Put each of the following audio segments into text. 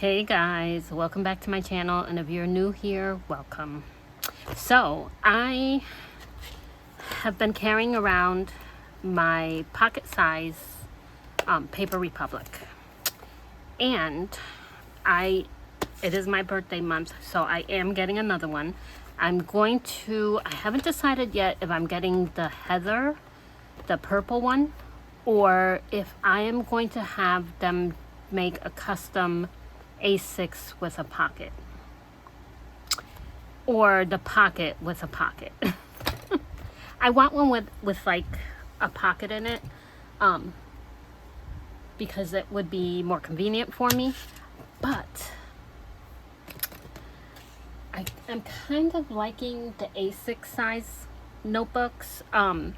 Hey guys, welcome back to my channel, and if you're new here, welcome. So I have been carrying around my pocket size Paper Republic, and it is my birthday month, so I am getting another one. I haven't decided yet if I'm getting the Heather, the purple one, or if I am going to have them make a custom A6 with a pocket, or the pocket with a pocket. I want one with like a pocket in it, because it would be more convenient for me. But I'm kind of liking the A6 size notebooks, but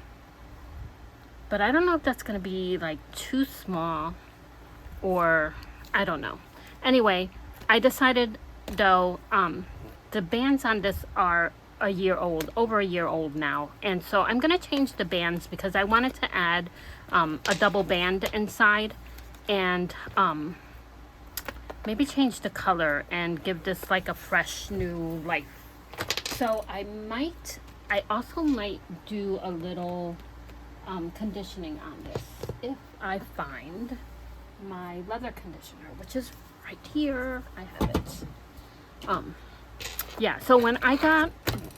I don't know if that's going to be like too small, or I don't know. Anyway, I decided though, the bands on this are over a year old now, and so I'm gonna change the bands because I wanted to add a double band inside, and maybe change the color and give this like a fresh new life. So I also might do a little conditioning on this if I find my leather conditioner, which is right here. I have it. Yeah, so when I got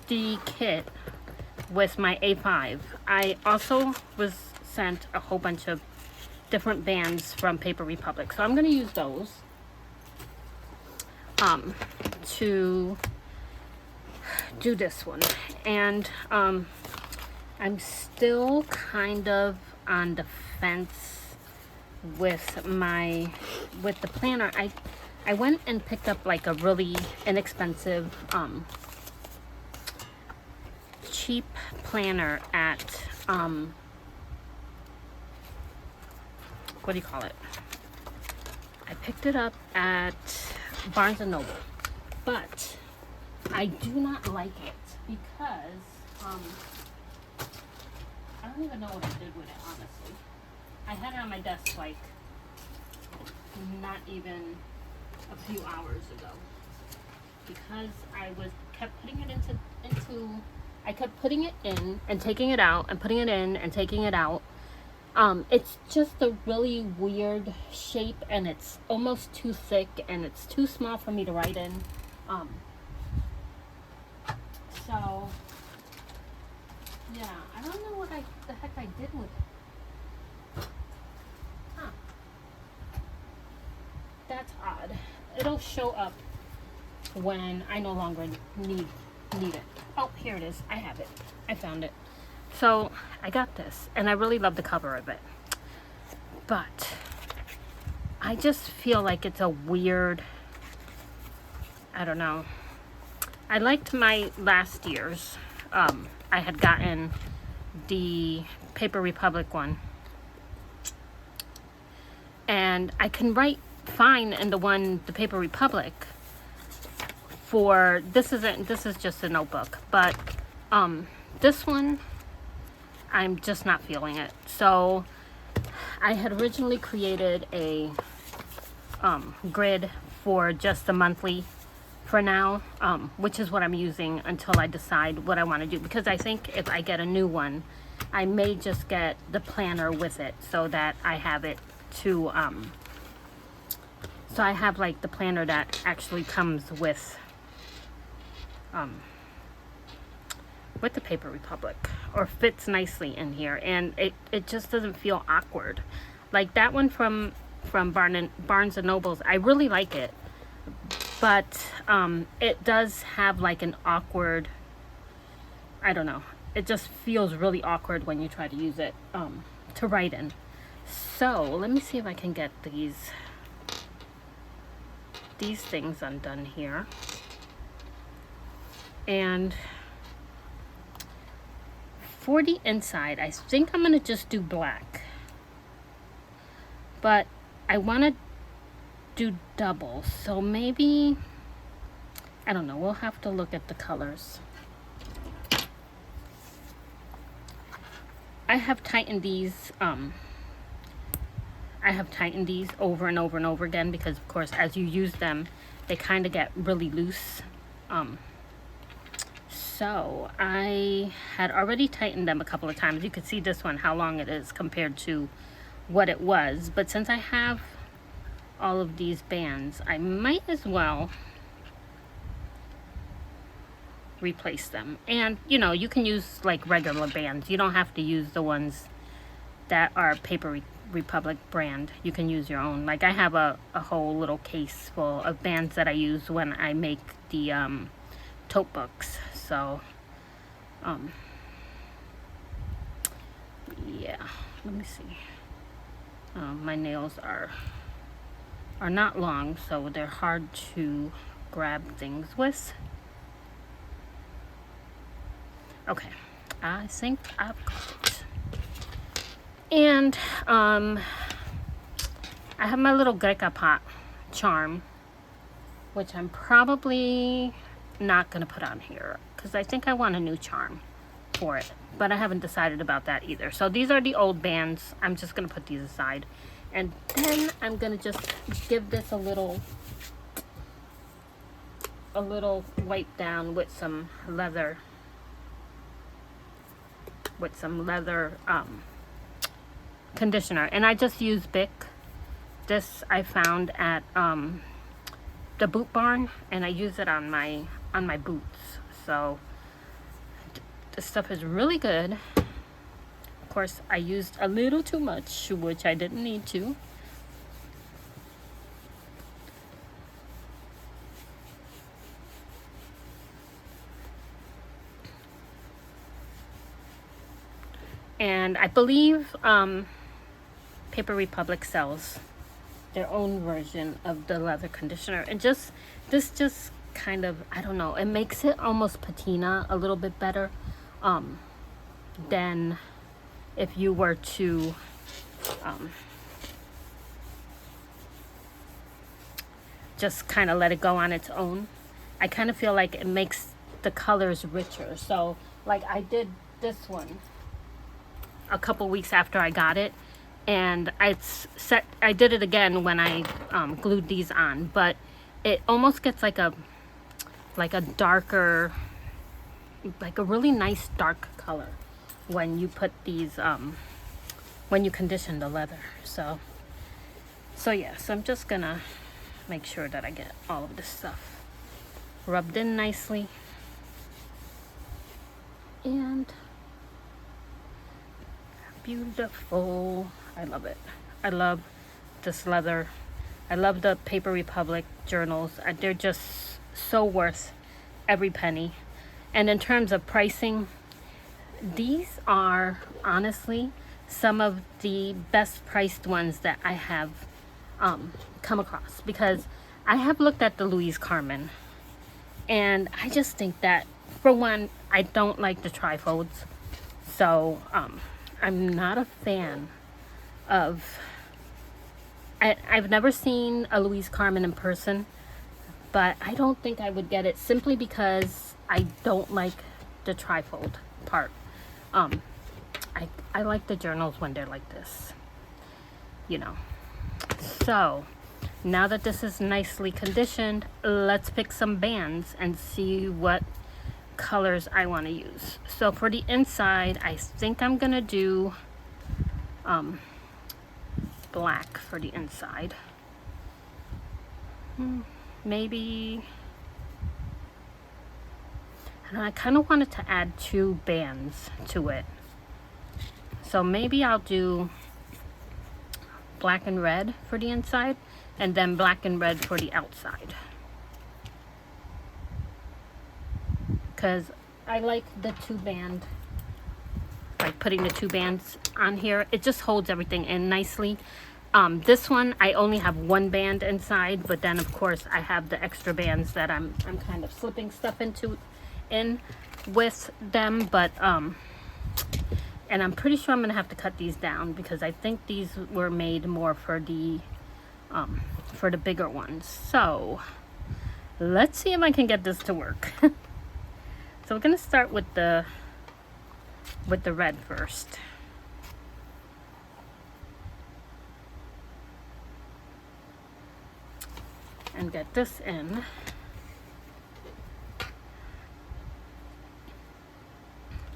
the kit with my A5, I also was sent a whole bunch of different bands from Paper Republic. So I'm going to use those to do this one. And I'm still kind of on the fence with the planner. I went and picked up like a really inexpensive cheap planner at what do you call it? I picked it up at Barnes and Noble, but I do not like it because I don't even know what I did with it, honestly. I had it on my desk like not even a few hours ago because I kept putting it I kept putting it in and taking it out and putting it in and taking it out. It's just a really weird shape, and it's almost too thick, and it's too small for me to write in. So yeah, I don't know what the heck I did with it. That's odd. It'll show up when I no longer need it. Oh, here it is. I have it. I found it. So I got this, and I really love the cover of it. But I just feel like it's a weird, I don't know. I liked my last year's. I had gotten the Paper Republic one, and I can write fine in the Paper Republic. This is just a notebook, but this one I'm just not feeling it. So I had originally created a grid for just the monthly for now, which is what I'm using until I decide what I want to do, because I think if I get a new one, I may just get the planner with it so that I have it to so I have like the planner that actually comes with the Paper Republic, or fits nicely in here, and it just doesn't feel awkward. Like that one from Barnes and Nobles, I really like it, but it does have like an awkward, I don't know, it just feels really awkward when you try to use it to write in. So let me see if I can get these things undone here. And for the inside, I think I'm gonna just do black, but I want to do double, so maybe, I don't know, we'll have to look at the colors. I have tightened these, I have tightened these over and over and over again because, of course, as you use them, they kind of get really loose. So I had already tightened them a couple of times. You could see this one, how long it is compared to what it was. But since I have all of these bands, I might as well replace them. And you know, you can use like regular bands. You don't have to use the ones that are Paper Republic brand. You can use your own. Like I have a whole little case full of bands that I use when I make the tote books. So yeah, let me see. My nails are not long, so they're hard to grab things with. Okay, I think I've got it. And I have my little Greca pot charm, which I'm probably not going to put on here because I think I want a new charm for it, but I haven't decided about that either. So these are the old bands. I'm just going to put these aside, and then I'm going to just give this a little wipe down with some leather conditioner. And I just use Bic. This I found at the Boot Barn, and I use it on my boots. So this stuff is really good. Of course, I used a little too much, which I didn't need to. And I believe Paper Republic sells their own version of the leather conditioner. And this just kind of, I don't know, it makes it almost patina a little bit better than if you were to just kind of let it go on its own. I kind of feel like it makes the colors richer. So like I did this one a couple weeks after I got it, and I did it again when I glued these on, but it almost gets like a darker, like a really nice dark color when you put these when you condition the leather. So yeah, so I'm just gonna make sure that I get all of this stuff rubbed in nicely. And beautiful. I love it. I love this leather. I love the Paper Republic journals. They're just so worth every penny. And in terms of pricing, these are honestly some of the best priced ones that I have come across, because I have looked at the Louise Carmen, and I just think that, for one, I don't like the trifolds. So I'm not a fan of, I've never seen a Louise Carmen in person, but I don't think I would get it simply because I don't like the trifold part. I like the journals when they're like this, you know. So now that this is nicely conditioned, let's pick some bands and see what colors I want to use. So for the inside, I think I'm gonna do black for the inside. Maybe, and I kind of wanted to add 2 bands to it, so maybe I'll do black and red for the inside, and then black and red for the outside, because I like the 2 band, like putting the 2 bands on here. It just holds everything in nicely. This one I only have 1 band inside, but then of course I have the extra bands that I'm kind of slipping stuff in with them. But and I'm pretty sure I'm gonna have to cut these down, because I think these were made more for the bigger ones. So let's see if I can get this to work. So we're gonna start with the red first. and get this in.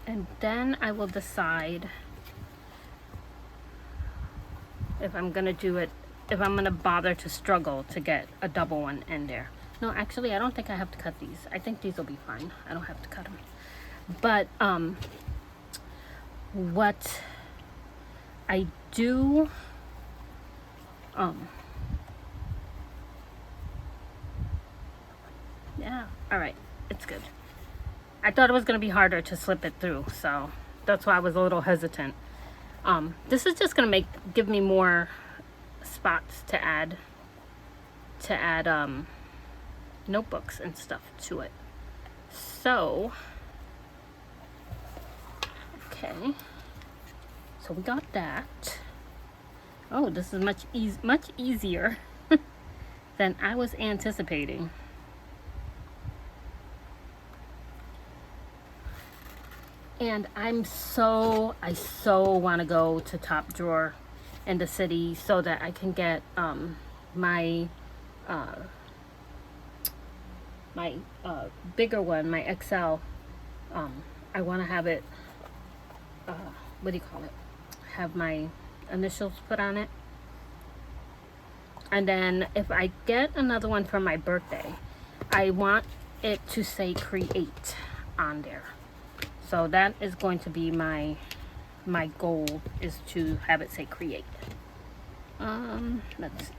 And then I will decide if I'm gonna do it, if I'm gonna bother to struggle to get a double one in there. No, actually, I don't think I have to cut these. I think these will be fine. I don't have to cut them. But what I do, yeah, all right, it's good. I thought it was gonna be harder to slip it through, so that's why I was a little hesitant. This is just gonna give me more spots to add notebooks and stuff to it. So, okay, so we got that. Oh, this is much easier than I was anticipating. And I so want to go to Top Drawer in the city so that I can get my bigger one, my XL. I want to have it, what do you call it? Have my initials put on it. And then if I get another one for my birthday, I want it to say create on there. So that is going to be my goal, is to have it say create. Let's see.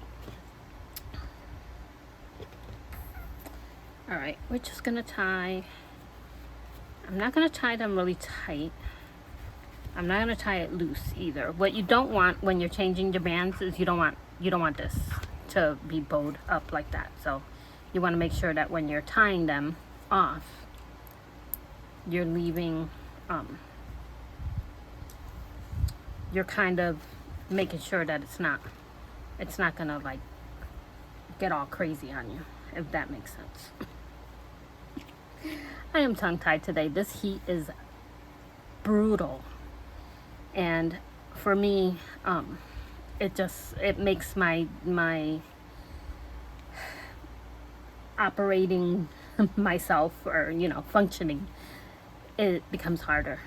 All right, we're just gonna tie. I'm not gonna tie them really tight. I'm not gonna tie it loose either. What you don't want when you're changing your bands is you don't want this to be bowed up like that. So you want to make sure that when you're tying them off, you're leaving, you're kind of making sure that it's not gonna like get all crazy on you, if that makes sense. I am tongue-tied today. This heat is brutal, and for me, it makes my operating myself, or functioning, it becomes harder.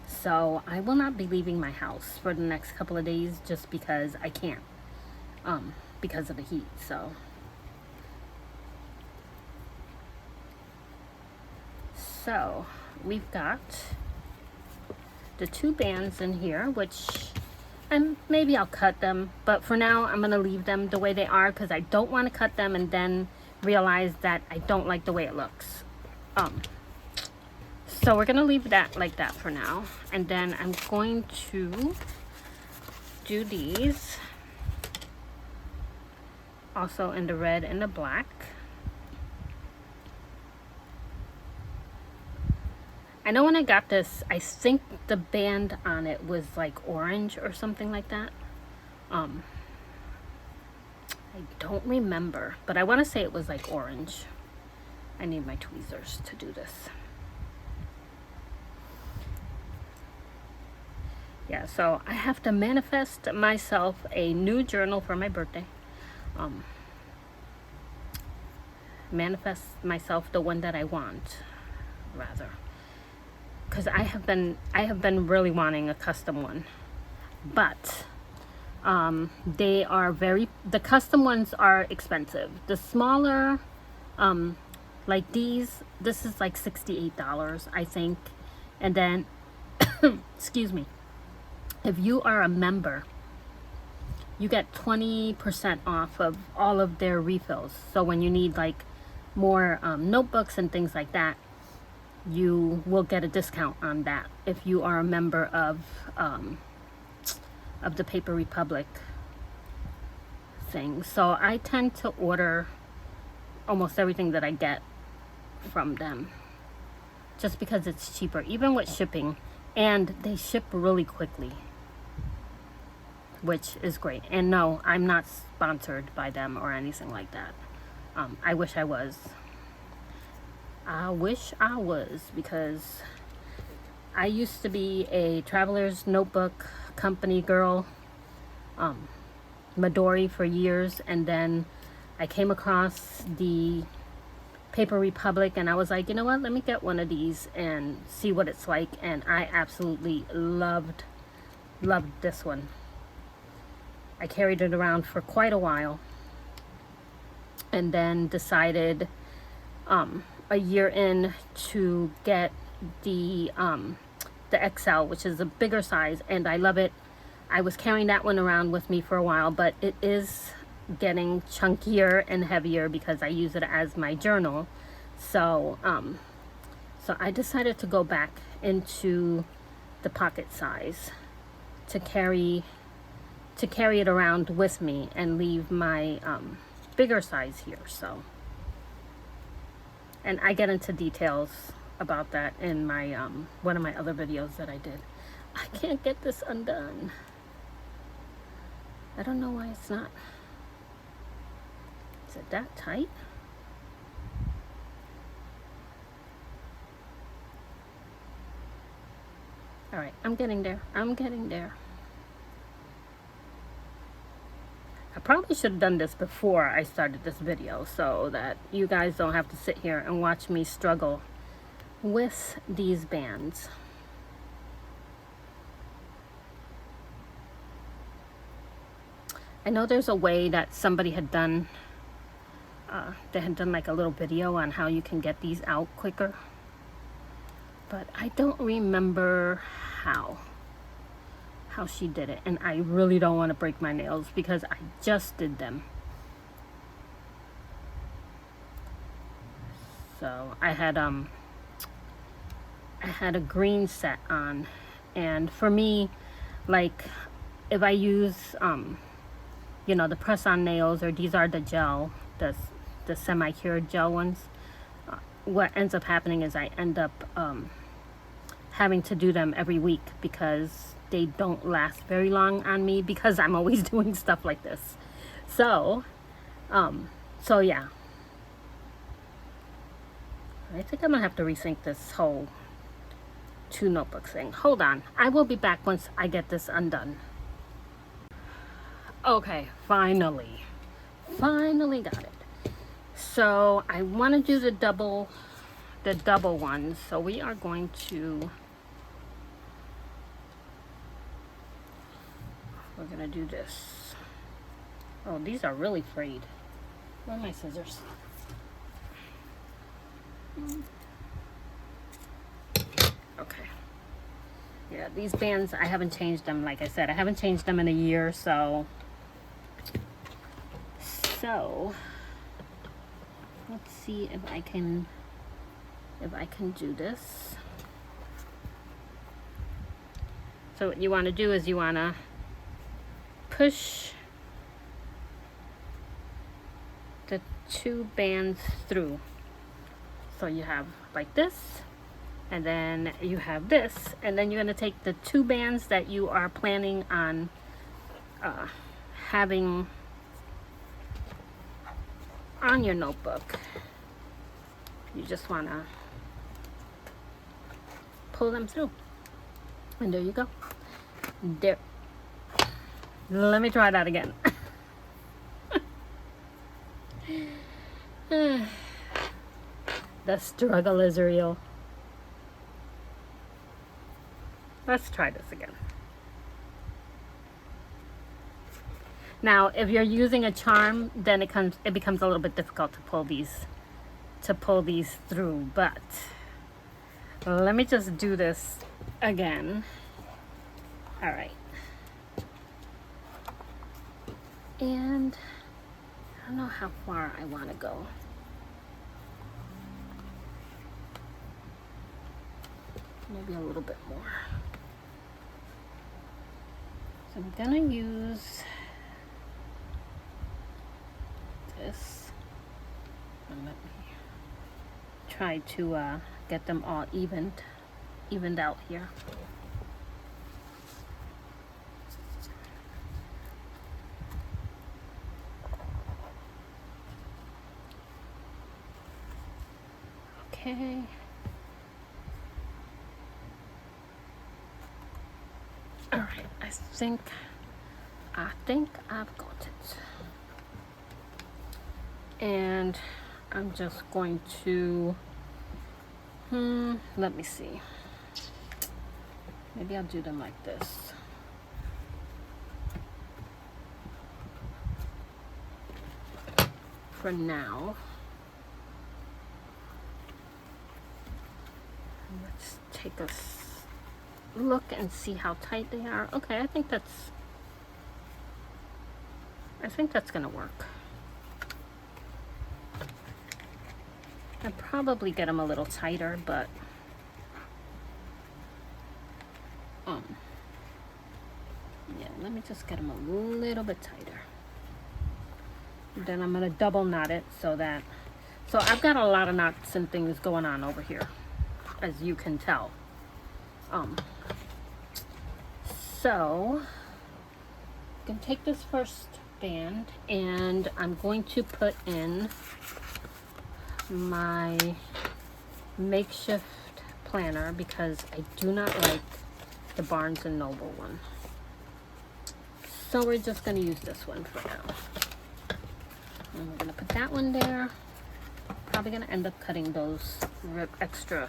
So I will not be leaving my house for the next couple of days just because I can't, because of the heat. So we've got the two bands in here, which maybe I'll cut them, but for now I'm gonna leave them the way they are because I don't want to cut them and then realize that I don't like the way it looks. So we're gonna leave that like that for now, and then I'm going to do these also in the red and the black. I know when I got this, I think the band on it was like orange or something like that. I don't remember, but I want to say it was like orange. I need my tweezers to do this. Yeah, so I have to manifest myself a new journal for my birthday. Manifest myself the one that I want, rather. Because I have been really wanting a custom one, but the custom ones are expensive. The smaller, like this is like $68, I think. And then excuse me, if you are a member, you get 20% off of all of their refills. So when you need like more notebooks and things like that, you will get a discount on that if you are a member of the Paper Republic thing. So I tend to order almost everything that I get from them just because it's cheaper, even with shipping, and they ship really quickly, which is great. And no, I'm not sponsored by them or anything like that. I wish I was. Because I used to be a Traveler's Notebook Company girl, Midori for years, and then I came across the Paper Republic and I was like, you know what, let me get one of these and see what it's like. And I absolutely loved this one. I carried it around for quite a while and then decided a year in to get the XL, which is a bigger size, and I love it. I was carrying that one around with me for a while, but it is getting chunkier and heavier because I use it as my journal. So so I decided to go back into the pocket size to carry it around with me and leave my bigger size here. So, and I get into details about that in my one of my other videos that I did. I can't get this undone. I don't know why it's not. Is it that tight? All right, I'm getting there. I'm getting there. I probably should have done this before I started this video so that you guys don't have to sit here and watch me struggle with these bands. I know there's a way that somebody had done, they had done like a little video on how you can get these out quicker, but I don't remember how she did it, and I really don't want to break my nails because I just did them. So I had a green set on, and for me, like if I use you know, the press-on nails, or these are the gel, the semi-cured gel ones, what ends up happening is I end up having to do them every week because they don't last very long on me because I'm always doing stuff like this. So so yeah, I think I'm gonna have to rethink this whole 2 notebooks thing. Hold on, I will be back once I get this undone. Okay, finally got it. So I want to do the double ones. So we are going to, we're gonna do this. Oh, these are really frayed. Where are my scissors? Okay. Yeah, these bands, I haven't changed them. Like I said, I haven't changed them in a year, so let's see if I can do this. So what you want to do is you want to push the 2 bands through. So you have like this, and then you have this, and then you're going to take the 2 bands that you are planning on having on your notebook. You just want to pull them through, and there you go. There. Let me try that again. The struggle is real. Let's try this again. Now, if you're using a charm, then it becomes a little bit difficult to pull these through. But let me just do this again. All right. And I don't know how far I want to go. Maybe a little bit more. So I'm gonna use this, and let me try to get them all evened out here. Okay. All right, I think I've got it. And I'm just going to, let me see. Maybe I'll do them like this. For now. Let's take a look and see how tight they are. Okay, I think that's gonna work. I'd probably get them a little tighter, but yeah, let me just get them a little bit tighter. Then I'm gonna double knot it so I've got a lot of knots and things going on over here, as you can tell. So I'm gonna take this first band and I'm going to put in my makeshift planner because I do not like the Barnes & Noble one. So we're just going to use this one for now. And we're going to put that one there. Probably going to end up cutting those extra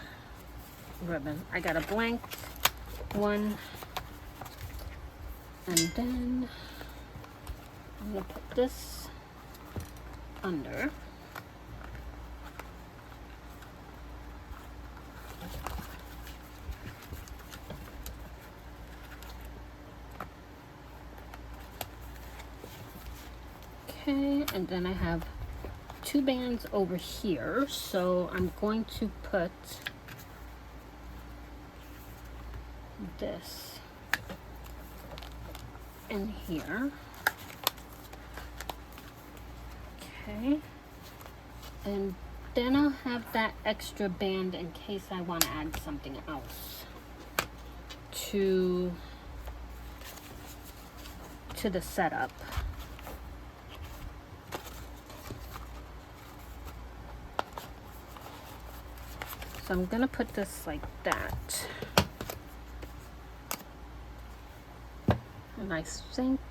ribbon. I got a blank one. And then I'm going to put this under. Okay, and then I have two bands over here, so I'm going to put this in here. Okay, and then I'll have that extra band in case I want to add something else to the setup. So I'm gonna put this like that. And I think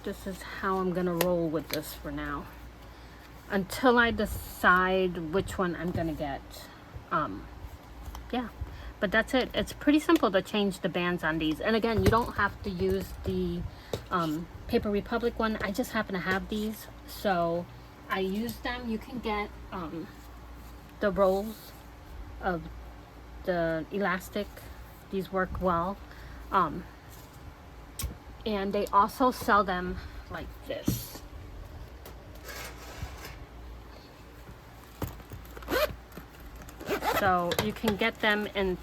this is how I'm gonna roll with this for now, until I decide which one I'm gonna get. Yeah, but that's it. It's pretty simple to change the bands on these. And again, you don't have to use the Paper Republic one. I just happen to have these, so I use them. You can get the rolls of the elastic. These work well. And they also sell them like this. So you can get them in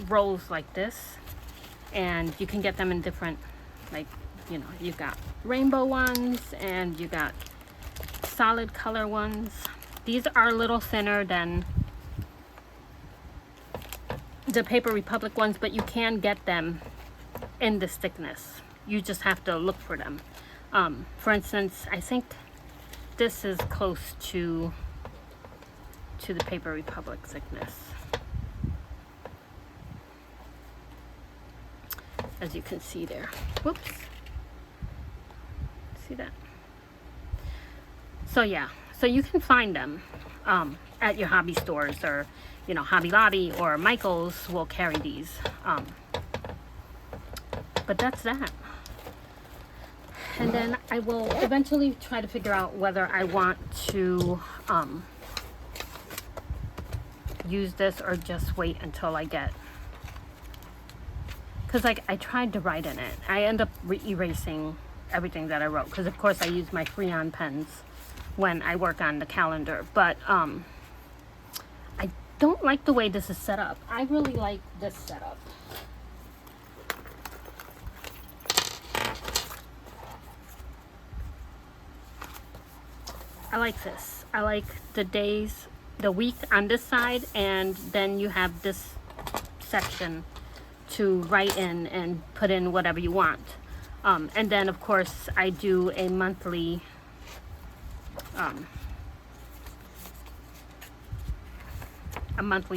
rolls like this, and you can get them in different, like, you know, you've got rainbow ones and you got solid color ones. These are a little thinner than the Paper Republic ones, but you can get them in this thickness. You just have to look for them. For instance, I think this is close to the Paper Republic thickness, as you can see there. Whoops. See that? So yeah, so you can find them at your hobby stores, or, you know, Hobby Lobby or Michael's will carry these. But that's that. And then I will eventually try to figure out whether I want to use this or just wait until I get, because like I tried to write in it, I end up erasing everything that I wrote, because of course I use my Freon pens when I work on the calendar. But I don't like the way this is set up. I really like this setup. I like this. I like the days, the week on this side, and then you have this section to write in and put in whatever you want. And then of course I do a monthly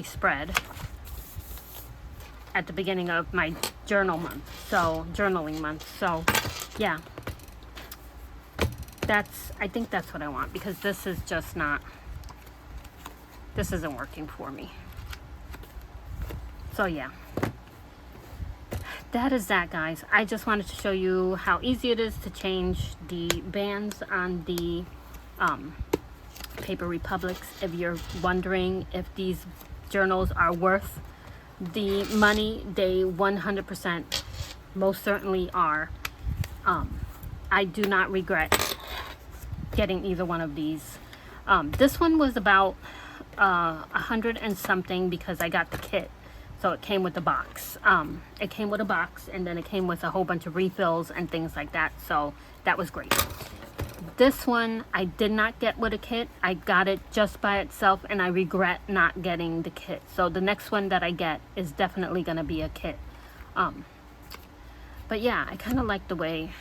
spread at the beginning of my journaling month. So yeah, I think that's what I want, because this is just not, this isn't working for me. So yeah, that is that, guys. I just wanted to show you how easy it is to change the bands on the Paper Republics. If you're wondering if these journals are worth the money, they 100% most certainly are. I do not regret getting either one of these. This one was about 100 and something because I got the kit. So it came with the box. It came with a box, and then it came with a whole bunch of refills and things like that. So that was great. This one I did not get with a kit. I got it just by itself, and I regret not getting the kit. So the next one that I get is definitely going to be a kit. But yeah, I kind of like the way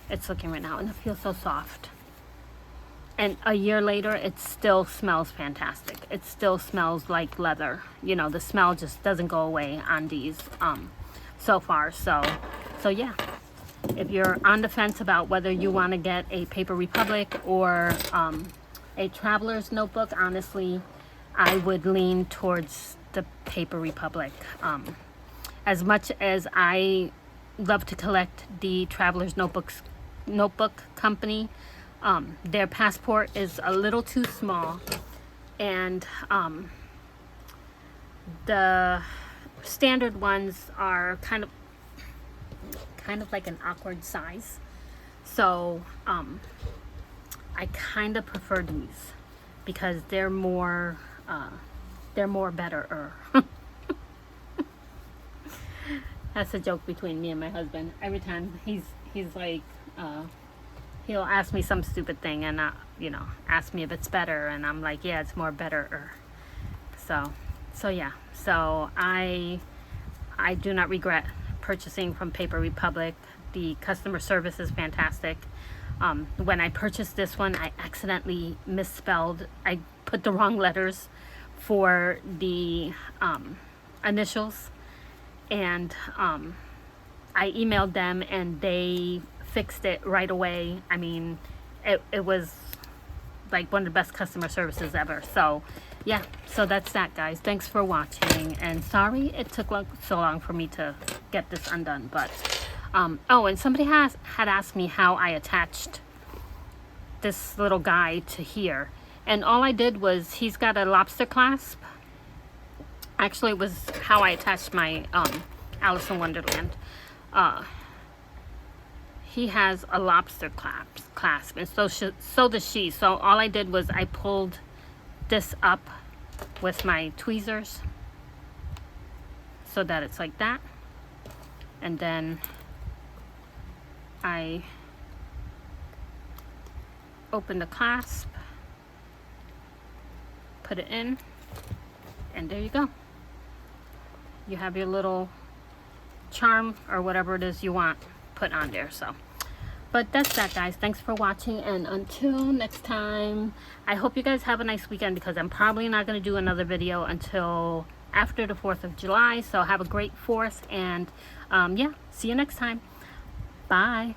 it's looking right now, and it feels so soft. And a year later, it still smells fantastic. It still smells like leather. You know, the smell just doesn't go away on these so far. So yeah, if you're on the fence about whether you want to get a Paper Republic or a traveler's notebook, honestly, I would lean towards the Paper Republic. As much as I love to collect the traveler's notebook company, their passport is a little too small, and the standard ones are kind of like an awkward size. So I kind of prefer these because they're more better. That's a joke between me and my husband. Every time he's like, he'll ask me some stupid thing, and you know, ask me if it's better, and I'm like, yeah, it's more better. So yeah. So I do not regret purchasing from Paper Republic. The customer service is fantastic. When I purchased this one, I accidentally misspelled. I put the wrong letters for the initials, and I emailed them, and they fixed it right away. I mean, it was like one of the best customer services ever. So yeah, so that's that, guys. Thanks for watching, and sorry it took so long for me to get this undone. But oh, and somebody had asked me how I attached this little guy to here, and all I did was, he's got a lobster clasp. Actually, it was how I attached my Alice in Wonderland. He has a lobster clasp, and so does she. So all I did was I pulled this up with my tweezers so that it's like that, and then I open the clasp, put it in, and there you go. You have your little charm or whatever it is you want put on there. So, but that's that, guys. Thanks for watching, and until next time, I hope you guys have a nice weekend, because I'm probably not going to do another video until after the 4th of July. So have a great 4th, and yeah, see you next time. Bye.